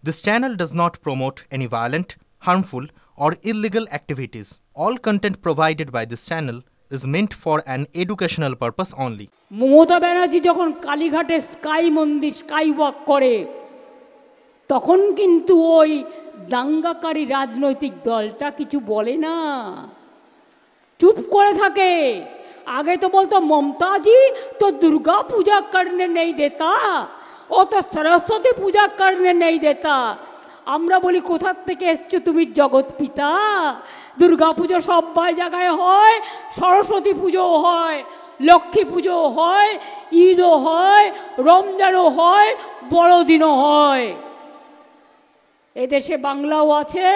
This channel does not promote any violent, harmful, or illegal activities. All content provided by this channel is meant for an educational purpose only. Mamata Banerjee যখন কালীঘাটে sky মন্দির sky walk করে তখন কিন্তু ওই দাঙ্গাকারী রাজনৈতিক দলটা কিছু বলে না, চুপ করে থাকে। আগে তো বলতো মমতা জি তো দুর্গা পূজা করনে নেই দেতা, ও তো সরস্বতী পূজা করনে নেই দেতা। আমরা বলি কোথার থেকে এসছো তুমি জগৎ পিতা? দুর্গা পুজো সবাই জায়গায় হয়, সরস্বতী পুজোও হয়, লক্ষ্মী পুজোও হয়, ঈদও হয়, রমজানও হয়, বড়দিনও হয়। এদেশে বাংলাও আছে,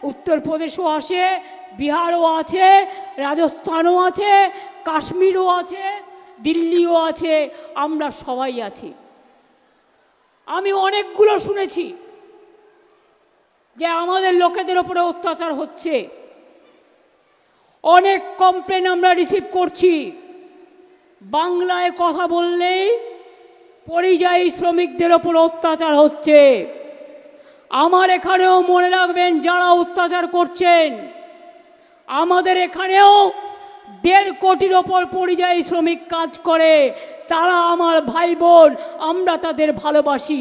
উত্তরপ্রদেশও আছে, বিহারও আছে, রাজস্থানও আছে, কাশ্মীরও আছে, দিল্লিও আছে, আমরা সবাই আছি। আমি অনেকগুলো শুনেছি যে আমাদের লোকেদের ওপরে অত্যাচার হচ্ছে, অনেক কমপ্লেন আমরা রিসিভ করছি। বাংলায় কথা বললেই পরিযায়ী শ্রমিকদের ওপর অত্যাচার হচ্ছে। আমার এখানেও মনে রাখবেন, যারা অত্যাচার করছেন, আমাদের এখানেও 1.5 কোটির ওপর পরিযায়ী শ্রমিক কাজ করে। তারা আমার ভাই বোন, আমরা তাদের ভালোবাসি।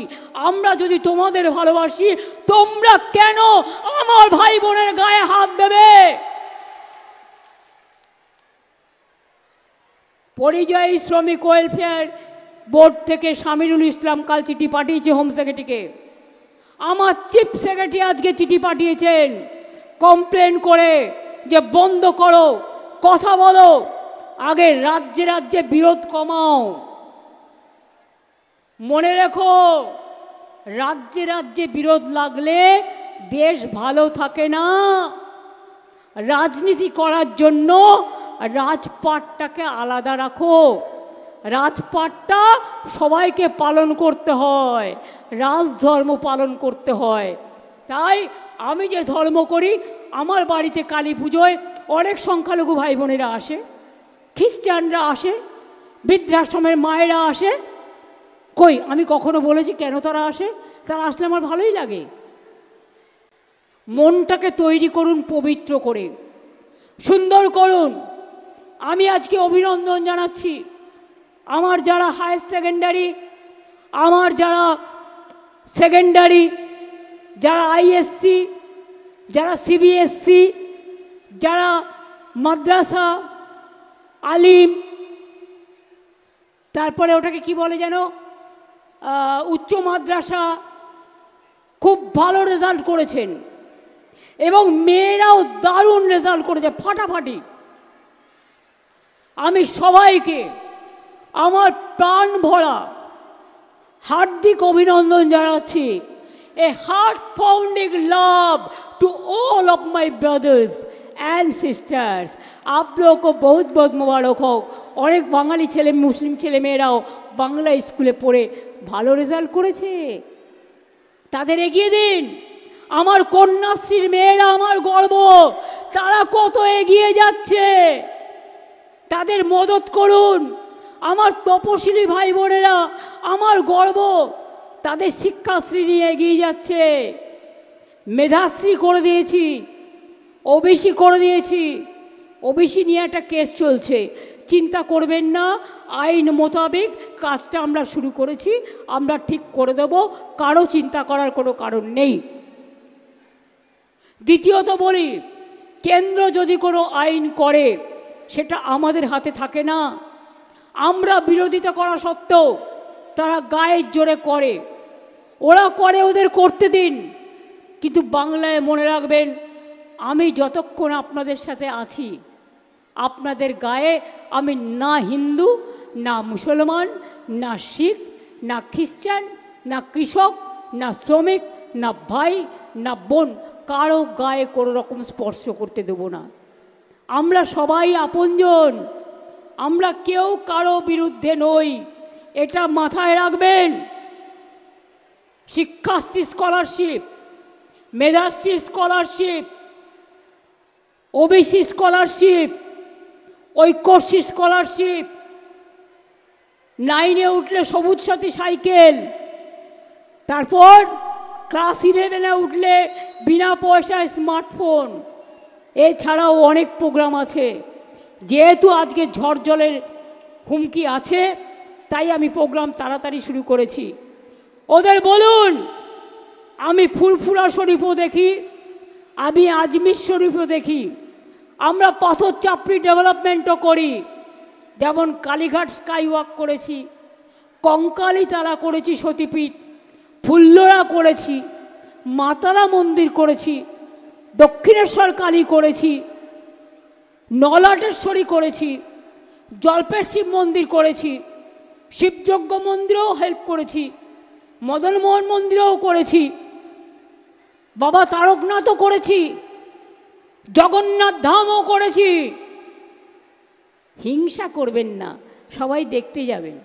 আমরা যদি তোমাদের ভালোবাসি, তোমরা কেন আমার ভাই বোনের গায়ে হাত দেবে? পরিযায়ী শ্রমিক ওয়েলফেয়ার বোর্ড থেকে শামিরুল ইসলাম কাল চিঠি পাঠিয়েছে হোম সেক্রেটারিকে। আমার চিফ সেক্রেটারি আজকে চিঠি পাঠিয়েছেন কমপ্লেন করে যে বন্ধ করো, কথা বলো, আগে রাজ্যে রাজ্যে বিরোধ কমাও। মনে রেখো, রাজ্যে রাজ্যে বিরোধ লাগলে দেশ ভালো থাকে না। রাজনীতি করার জন্য রাজপাটটাকে আলাদা রাখো। রাজপাটটা সবাইকে পালন করতে হয়, রাজধর্ম পালন করতে হয়। তাই আমি যে ধর্ম করি, আমার বাড়িতে কালী পুজোয় অনেক সংখ্যালঘু ভাই বোনেরা আসে, খ্রিস্টানরা আসে, বৃদ্ধাশ্রমের মায়েরা আসে। কই আমি কখনো বলেছি কেন তারা আসে? তারা আসলে আমার ভালোই লাগে। মনটাকে তৈরি করুন পবিত্র করে, সুন্দর করুন। আমি আজকে অভিনন্দন জানাচ্ছি আমার যারা হায়ার সেকেন্ডারি, আমার যারা সেকেন্ডারি, যারা আইএসসি, যারা সিবিএসসি, যারা মাদ্রাসা, আলিম, তারপরে ওটাকে কি বলে যেন, উচ্চ মাদ্রাসা, খুব ভালো রেজাল্ট করেছেন এবং মেয়েরাও দারুণ রেজাল্ট করেছে, ফাটাফাটি। আমি সবাইকে আমার প্রাণ ভরা হার্দিক অভিনন্দন জানাচ্ছি। A heart pounding love to all of my brothers and sisters. आप लोगों को बहुत बहुत मुबारक हो। অনেক বাঙালি ছেলে, মুসলিম ছেলে মেয়েরাও বাংলা স্কুলে পড়ে ভালো রেজাল্ট করেছে, তাদের এগিয়ে দিন। আমার কন্যাশ্রীর মেয়েরা আমার গর্ব, তারা কত এগিয়ে যাচ্ছে, তাদের মদত করুন। আমার তপশিলি ভাই বোনেরা আমার গর্ব, তাদের শিক্ষাশ্রী নিয়ে এগিয়ে যাচ্ছে। মেধাশ্রী করে দিয়েছি, ওবিসি করে দিয়েছি। ওবিসি নিয়ে একটা কেস চলছে, চিন্তা করবেন না, আইন মোতাবেক কাজটা আমরা শুরু করেছি, আমরা ঠিক করে দেব, কারো চিন্তা করার কোনো কারণ নেই। দ্বিতীয়ত বলি, কেন্দ্র যদি কোনো আইন করে সেটা আমাদের হাতে থাকে না। আমরা বিরোধিতা করা সত্ত্বেও তারা গায়ের জোরে করে, ওরা করে, ওদের করতে দিন। কিন্তু বাংলায় মনে রাখবেন, আমি যতক্ষণ আপনাদের সাথে আছি, আপনাদের গায়ে আমি না হিন্দু, না মুসলমান, না শিখ, না খ্রিস্টান, না কৃষক, না শ্রমিক, না ভাই, না বোন, কারো গায়ে কোনো রকম স্পর্শ করতে দেব না। আমরা সবাই আপনজন, আমরা কেউ কারো বিরুদ্ধে নই, এটা মাথায় রাখবেন। Shikshashree scholarship, Medhashree scholarship, OBC scholarship, Aikyashree scholarship, 9-এ উঠলে সবুজ সাথী সাইকেল, তারপর ক্লাস 11-এ উঠলে বিনা পয়সায় স্মার্টফোন, এছাড়াও অনেক প্রোগ্রাম আছে। যেহেতু আজকে ঝড় জলের হুমকি আছে, তাই আমি প্রোগ্রাম তাড়াতাড়ি শুরু করেছি। ওদের বলুন আমি ফুলফুলা শরীফও দেখি, আমি আজমির শরীফও দেখি, আমরা পাথর চাপড়ি ডেভেলপমেন্টও করি। যেমন কালীঘাট স্কাইওয়াক করেছি, কঙ্কালীতলা করেছি সতীপীঠ, ফুল্লরা করেছি, মাতারা মন্দির করেছি, দক্ষিণেশ্বর কালী করেছি, নলাটেশ্বরী করেছি, জল্পের শিব মন্দির করেছি, শিবযজ্ঞ মন্দিরেও হেল্প করেছি, মদনমোহন মন্দিরেও করেছি, বাবা তারকনাথও করেছি, জগন্নাথ ধামও করেছি। হিংসা করবেন না, সবাই দেখতে যাবেন।